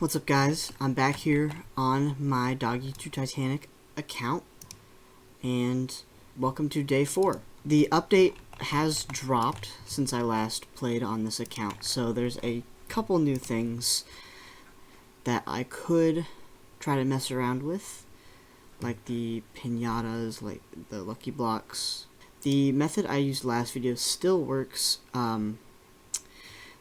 What's up, guys? I'm back here on my Doggy To Titanic account, and welcome to day 4. The update has dropped since I last played on this account, so there's a couple new things that I could try to mess around with, like the pinatas, like the lucky blocks. The method I used last video still works.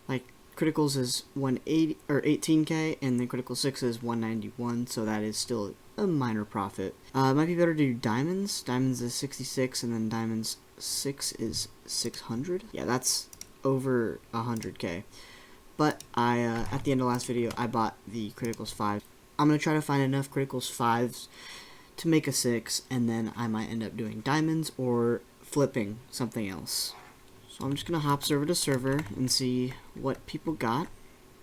Like criticals is 180 or 18k, and then critical 6 is 191, so that is still a minor profit. It might be better to do diamonds. Diamonds is 66, and then diamonds 6 is 600. Yeah, that's over 100k. But I at the end of last video, I bought the criticals 5. I'm gonna try to find enough criticals 5s to make a 6, and then I might end up doing diamonds or flipping something else. So I'm just going to hop server to server and see what people got,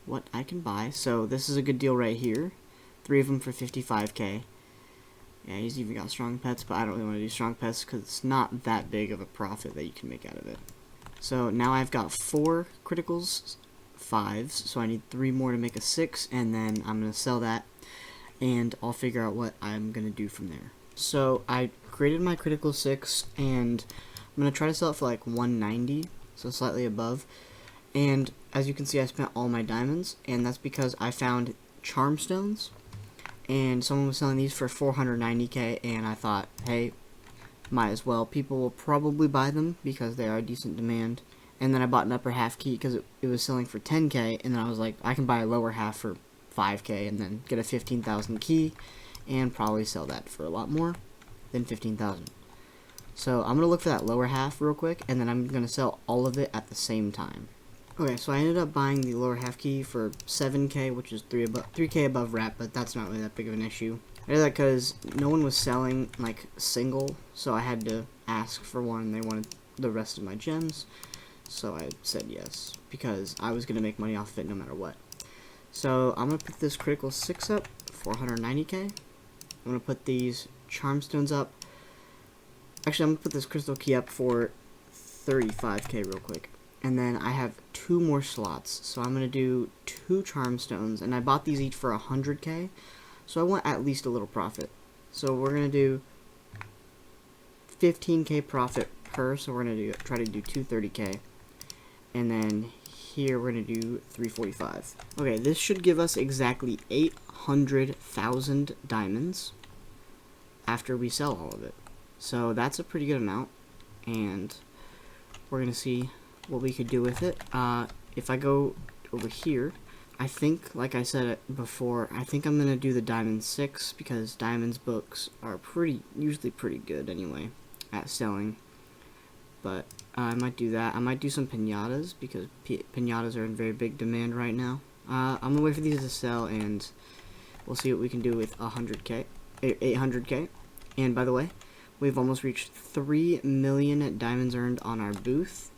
what I can buy. So this is a good deal right here. 3 of them for 55k. Yeah, he's even got strong pets, but I don't really want to do strong pets because it's not that big of a profit that you can make out of it. So now I've got 4 criticals 5s, so I need 3 more to make a 6, and then I'm going to sell that, and I'll figure out what I'm going to do from there. So I created my critical 6, and I'm going to try to sell it for like 190, so slightly above. And as you can see, I spent all my diamonds, and that's because I found charm stones, and someone was selling these for 490k, and I thought, hey, might as well. People will probably buy them because they are a decent demand. And then I bought an upper half key because it was selling for 10k, and then I was like, I can buy a lower half for 5k, and then get a 15,000 key, and probably sell that for a lot more than 15,000. So I'm going to look for that lower half real quick, and then I'm going to sell all of it at the same time. Okay, so I ended up buying the lower half key for 7k, which is 3k above wrap, but that's not really that big of an issue. I did that because no one was selling, like, single, so I had to ask for one. They wanted the rest of my gems, so I said yes, because I was going to make money off of it no matter what. So I'm going to put this critical 6 up, 490k. I'm going to put these charm stones up. Actually, I'm going to put this crystal key up for 35k real quick. And then I have 2 more slots. So I'm going to do 2 charm stones. And I bought these each for 100k. So I want at least a little profit. So we're going to do 15k profit per. So we're going to try to do 230k. And then here we're going to do 345. Okay, this should give us exactly 800,000 diamonds after we sell all of it. So that's a pretty good amount, and we're going to see what we could do with it. If I go over here, I think, like I said before, I think I'm going to do the Diamond 6, because Diamonds books are usually pretty good anyway at selling. But I might do that. I might do some pinatas, because pinatas are in very big demand right now. I'm going to wait for these to sell, and we'll see what we can do with 800k. And by the way, we've almost reached 3 million diamonds earned on our booth,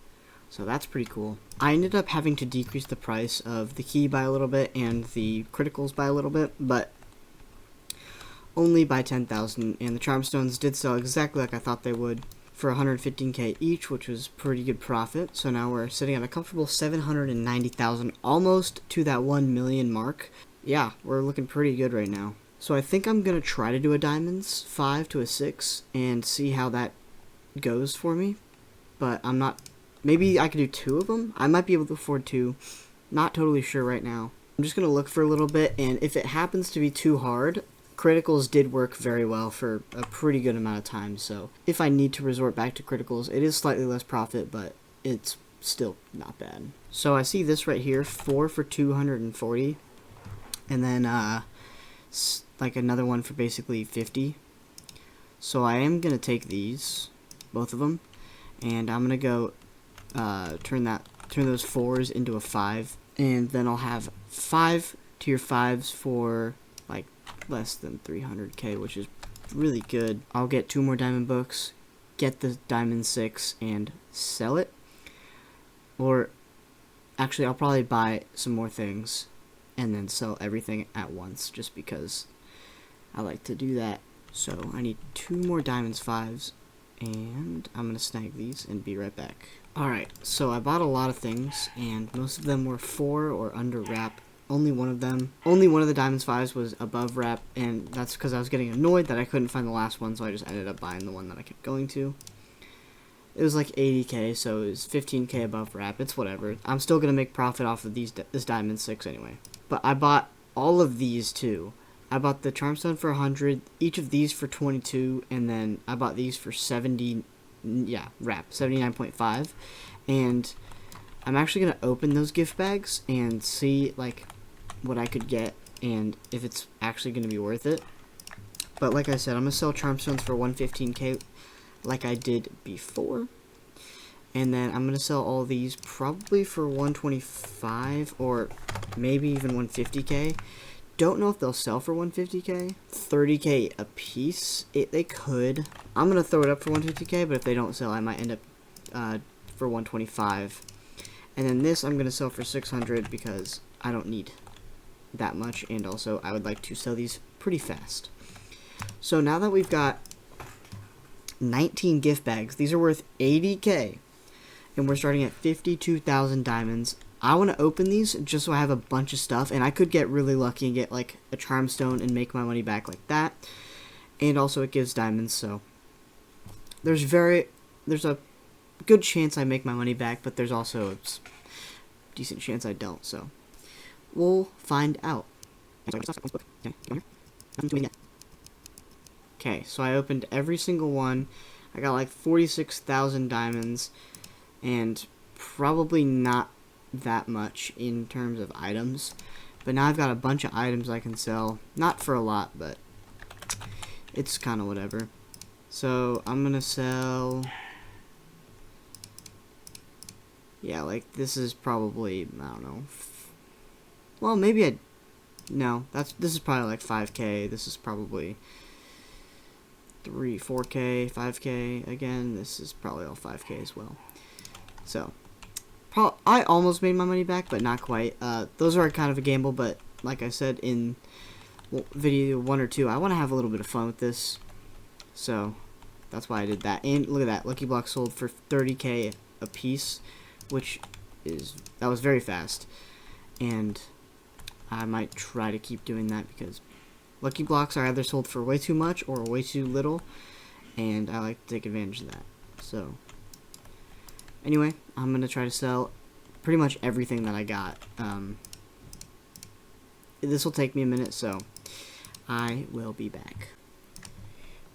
so that's pretty cool. I ended up having to decrease the price of the key by a little bit and the criticals by a little bit, but only by 10,000, and the charm stones did sell exactly like I thought they would for 115k each, which was pretty good profit. So now we're sitting at a comfortable 790,000, almost to that 1 million mark. Yeah, we're looking pretty good right now. So I think I'm going to try to do a diamonds 5 to a 6 and see how that goes for me. But I'm not, maybe I could do 2 of them. I might be able to afford 2. Not totally sure right now. I'm just going to look for a little bit, and if it happens to be too hard, criticals did work very well for a pretty good amount of time. So if I need to resort back to criticals, it is slightly less profit, but it's still not bad. So I see this right here, 4 for 240, and then like another one for basically 50. So I am gonna take these, both of them, and I'm gonna go turn those 4s into a 5, and then I'll have 5 tier 5s for like less than 300k, which is really good. I'll get 2 more diamond books, get the diamond 6, and sell it. Or actually, I'll probably buy some more things and then sell everything at once, just because I like to do that. So I need 2 more diamonds 5s, and I'm gonna snag these and be right back. Alright, so I bought a lot of things, and most of them were 4 or under wrap only one of them. Only one of the Diamonds 5s was above wrap, and that's because I was getting annoyed that I couldn't find the last one, so I just ended up buying the one that I kept going to. It was like 80k, so it was 15k above wrap. It's whatever. I'm still going to make profit off of this Diamond 6 anyway. But I bought all of these too. I bought the Charmstone for 100, each of these for 22, and then I bought these for 70, yeah, wrap, 79.5. And I'm actually going to open those gift bags and see, like, what I could get and if it's actually going to be worth it. But like I said, I'm going to sell Charmstones for 115k like I did before. And then I'm going to sell all these probably for 125 or maybe even 150k. Don't know if they'll sell for 150k. 30k a piece. They could. I'm going to throw it up for 150k, but if they don't sell, I might end up for 125. And then this I'm going to sell for 600 because I don't need that much, and also I would like to sell these pretty fast. So now that we've got 19 gift bags, these are worth 80k, and we're starting at 52,000 diamonds. I want to open these just so I have a bunch of stuff, and I could get really lucky and get like a Charmstone and make my money back like that. And also it gives diamonds, so there's a good chance I make my money back, but there's also a decent chance I don't, so we'll find out. Okay, so I opened every single one. I got like 46,000 diamonds, and probably not that much in terms of items. But now I've got a bunch of items I can sell. Not for a lot, but it's kind of whatever. So I'm going to sell... yeah, like this is probably, I don't know. Well, maybe no, this is probably like 5k. This is probably 4k, 5k. Again, this is probably all 5k as well. So, I almost made my money back, but not quite. Those are kind of a gamble, but like I said in video 1 or 2, I want to have a little bit of fun with this. So, that's why I did that. And look at that, Lucky Block sold for 30k a piece, which that was very fast. And I might try to keep doing that because Lucky Blocks are either sold for way too much or way too little, and I like to take advantage of that. So, anyway, I'm going to try to sell pretty much everything that I got. This will take me a minute, so I will be back.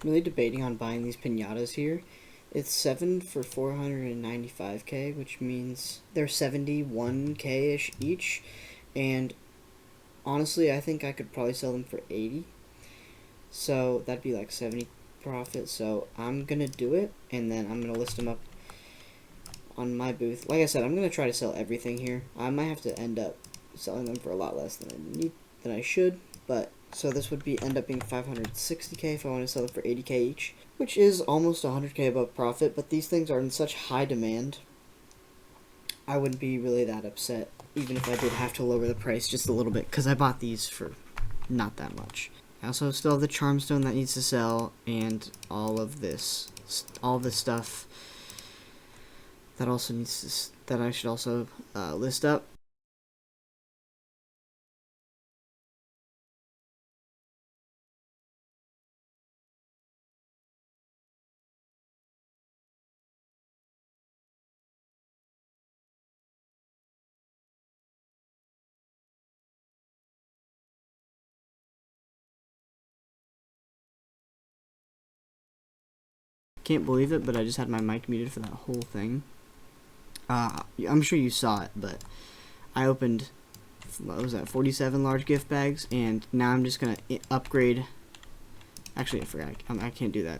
I'm really debating on buying these piñatas here. It's 7 for 495k, which means they're 71k-ish each, and honestly, I think I could probably sell them for 80. So that'd be like 70 profit. So I'm gonna do it, and then I'm gonna list them up on my booth. Like I said, I'm gonna try to sell everything here. I might have to end up selling them for a lot less than I should, but so this would end up being 560k if I want to sell it for 80k each, which is almost 100k above profit. But these things are in such high demand, I wouldn't be really that upset, even if I did have to lower the price just a little bit, because I bought these for not that much. I also still have the Charmstone that needs to sell, and all this stuff that also needs that I should also list up. Can't believe it, but I just had my mic muted for that whole thing. I'm sure you saw it, but I opened, what was that, 47 large gift bags, and now I'm just going to upgrade. Actually, I forgot. I can't do that.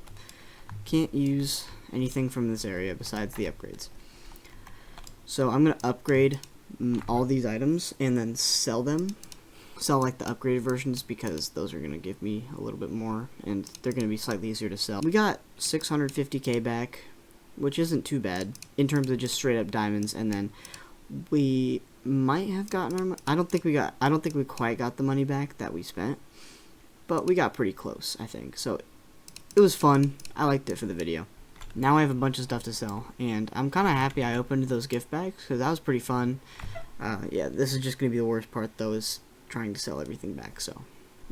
Can't use anything from this area besides the upgrades. So I'm going to upgrade all these items and then sell them. Sell like the upgraded versions, because those are going to give me a little bit more, and they're going to be slightly easier to sell. We got 650k back, which isn't too bad in terms of just straight up diamonds, and then we might have gotten our I don't think we quite got the money back that we spent, but we got pretty close, I think. So it was fun. I liked it for the video. Now I have a bunch of stuff to sell, and I'm kind of happy I opened those gift bags because that was pretty fun. Yeah, this is just going to be the worst part, though, is trying to sell everything back, so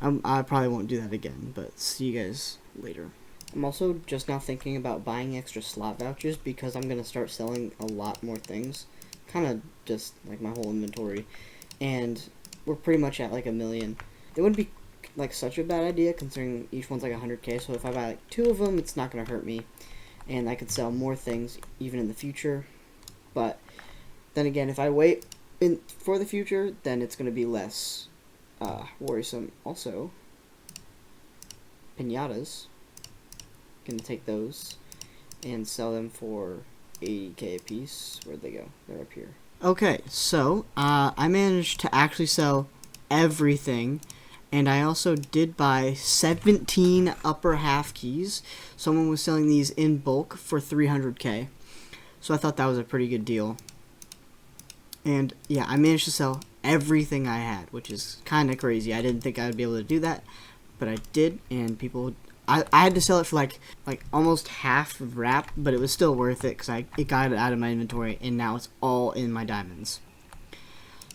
I probably won't do that again, but see you guys later. I'm also just now thinking about buying extra slot vouchers because I'm going to start selling a lot more things, kind of just like my whole inventory, and we're pretty much at like 1 million. It wouldn't be like such a bad idea considering each one's like 100k, so if I buy like 2 of them, it's not going to hurt me, and I could sell more things even in the future. But then again, if I wait for the future, then it's going to be less worrisome. Also, pinatas, going to take those and sell them for 80k a piece. Where'd they go? They're up here. Okay, so I managed to actually sell everything, and I also did buy 17 upper half keys. Someone was selling these in bulk for 300k, so I thought that was a pretty good deal. And yeah, I managed to sell everything I had, which is kind of crazy. I didn't think I would be able to do that, but I did, and people, I had to sell it for like almost half of wrap, but it was still worth it because it got it out of my inventory, and now it's all in my diamonds.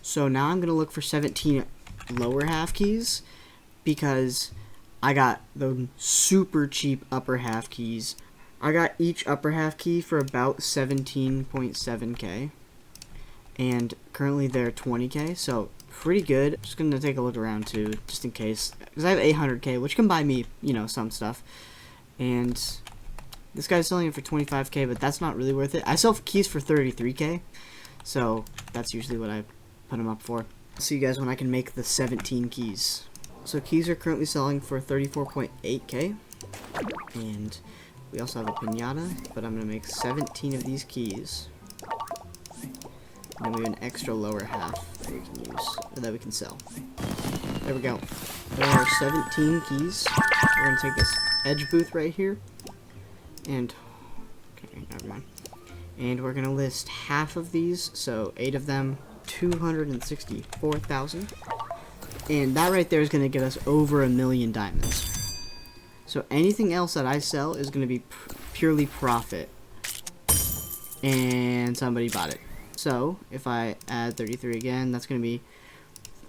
So now I'm going to look for 17 lower half keys because I got the super cheap upper half keys. I got each upper half key for about 17.7k. And currently they're 20k, so pretty good. Just gonna take a look around too, just in case, because I have 800k, which can buy me, you know, some stuff. And this guy's selling it for 25k, but that's not really worth it. I sell keys for 33k, so that's usually what I put them up for. I'll see you guys when I can make the 17 keys. So keys are currently selling for 34.8k, and we also have a pinata, but I'm gonna make 17 of these keys. And we have an extra lower half that we can use, or that we can sell. There we go. There are 17 keys. We're going to take this edge booth right here. And, okay, never mind. And we're going to list half of these, so 8 of them, 264,000. And that right there is going to get us over 1 million diamonds. So anything else that I sell is going to be purely profit. And somebody bought it. So, if I add 33 again, that's going to be,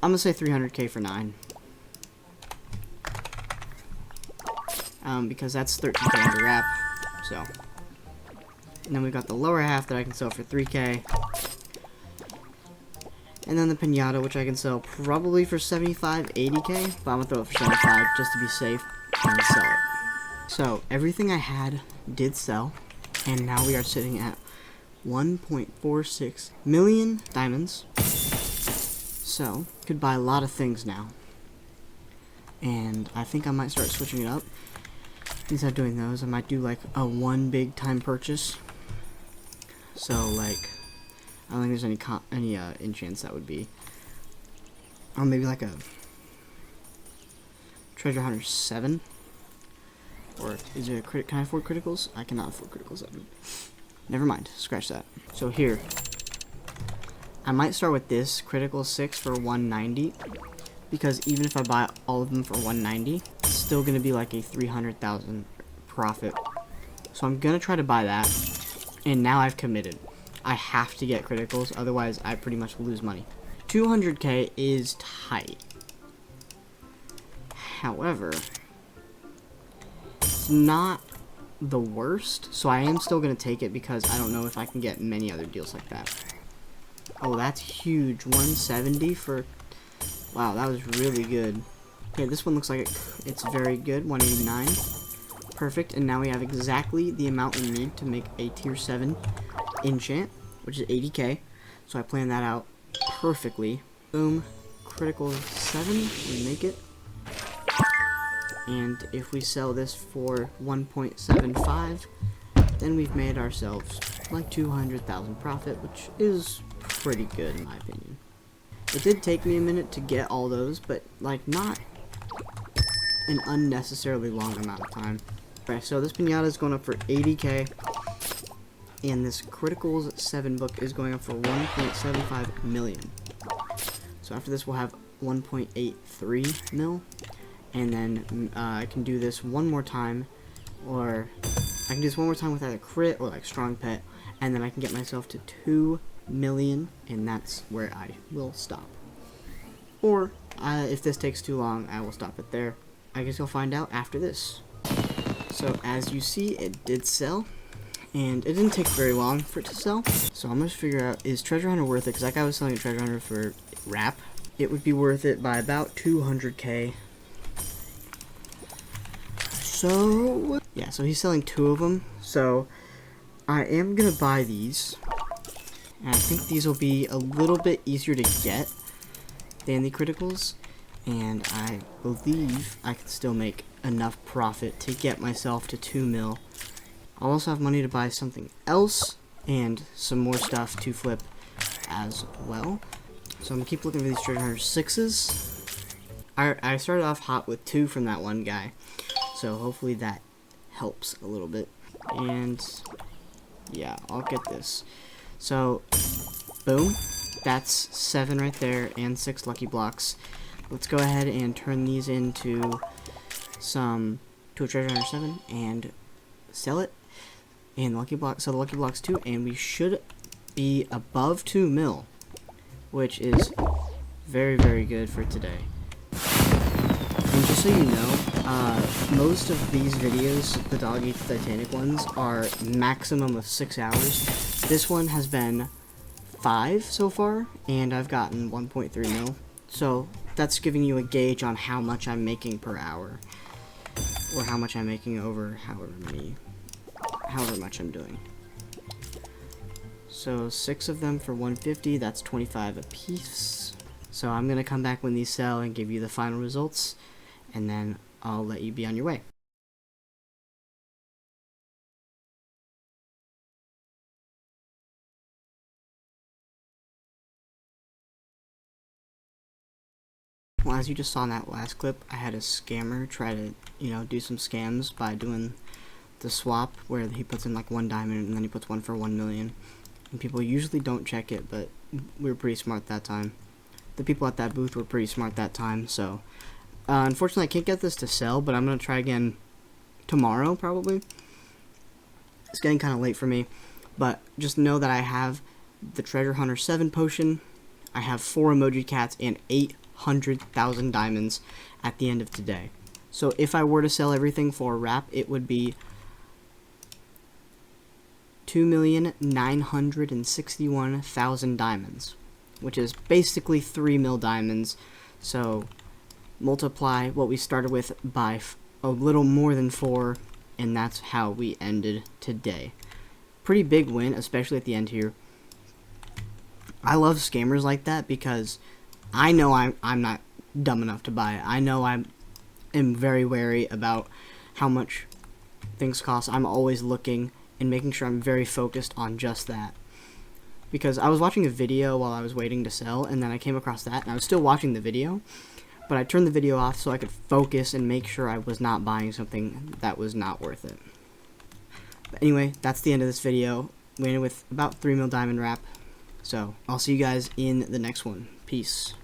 I'm going to say 300k for 9. Because that's 13k under wrap, so. And then we've got the lower half that I can sell for 3k. And then the pinata, which I can sell probably for 75, 80k, but I'm going to throw it for 75 just to be safe and sell it. So, everything I had did sell, and now we are sitting at 1.46 million diamonds. So, could buy a lot of things now. And I think I might start switching it up. Instead of doing those, I might do like a one big time purchase. So, like, I don't think there's any enchants that would be. Or maybe like a Treasure Hunter 7. Or is it a crit? Can I afford criticals? I cannot afford criticals. Never mind, scratch that. So here, I might start with this critical 6 for 190, because even if I buy all of them for 190, it's still gonna be like a 300,000 profit. So I'm gonna try to buy that, and now I've committed. I have to get criticals, otherwise I pretty much lose money. 200k is tight. However, it's not the worst, so I am still going to take it because I don't know if I can get many other deals like that. Oh, that's huge. 170 for... Wow, that was really good. Okay, this one looks like it's very good. 189. Perfect, and now we have exactly the amount we need to make a tier 7 enchant, which is 80k. So I planned that out perfectly. Boom. Critical 7. We make it. And if we sell this for 1.75, then we've made ourselves like 200,000 profit, which is pretty good in my opinion. It did take me a minute to get all those, but like not an unnecessarily long amount of time. Alright, so this pinata is going up for 80k, and this Criticals 7 book is going up for 1.75 million. So after this we'll have 1.83 mil. And then I can do this one more time, or I can do this one more time with either crit or like strong pet, and then I can get myself to 2 million, and that's where I will stop. Or, if this takes too long, I will stop it there. I guess you'll find out after this. So, as you see, it did sell, and it didn't take very long for it to sell. So I'm going to figure out, is Treasure Hunter worth it? Because that guy was selling a Treasure Hunter for wrap. It would be worth it by about 200k. So, yeah, so he's selling 2 of them. So, I am going to buy these. And I think these will be a little bit easier to get than the criticals. And I believe I can still make enough profit to get myself to 2 mil. I'll also have money to buy something else and some more stuff to flip as well. So I'm going to keep looking for these Treasure Hunter 6s. I started off hot with 2 from that one guy. So hopefully that helps a little bit. And yeah, I'll get this. So, boom. That's 7 right there and 6 lucky blocks. Let's go ahead and turn these into a Treasure Hunter 7 and sell it. And the lucky block, so the lucky blocks too, and we should be above 2 mil, which is very, very good for today. And just so you know, most of these videos, the Doggy To Titanic ones, are maximum of 6 hours. This one has been 5 so far, and I've gotten 1.3 mil. So that's giving you a gauge on how much I'm making per hour, or how much I'm making over however much I'm doing. So 6 of them for 150, that's 25 a piece. So I'm gonna come back when these sell and give you the final results, and then I'll let you be on your way. Well, as you just saw in that last clip, I had a scammer try to, do some scams by doing the swap where he puts in like 1 diamond and then he puts 1 for 1 million. And people usually don't check it, but we were pretty smart that time. The people at that booth were pretty smart that time, so unfortunately I can't get this to sell, but I'm going to try again tomorrow probably. It's getting kind of late for me, but just know that I have the Treasure Hunter 7 potion, I have 4 emoji cats, and 800,000 diamonds at the end of today. So if I were to sell everything for a wrap, it would be 2,961,000 diamonds, which is basically 3 mil diamonds. So multiply what we started with by a little more than 4, and that's how we ended today. Pretty big win, especially at the end here. I love scammers like that because I know I'm not dumb enough to buy it. I know I am very wary about how much things cost. I'm always looking and making sure I'm very focused on just that. Because I was watching a video while I was waiting to sell, and then I came across that, and I was still watching the video, but I turned the video off so I could focus and make sure I was not buying something that was not worth it. But anyway, that's the end of this video. We ended with about 3 mil diamond wrap. So, I'll see you guys in the next one. Peace.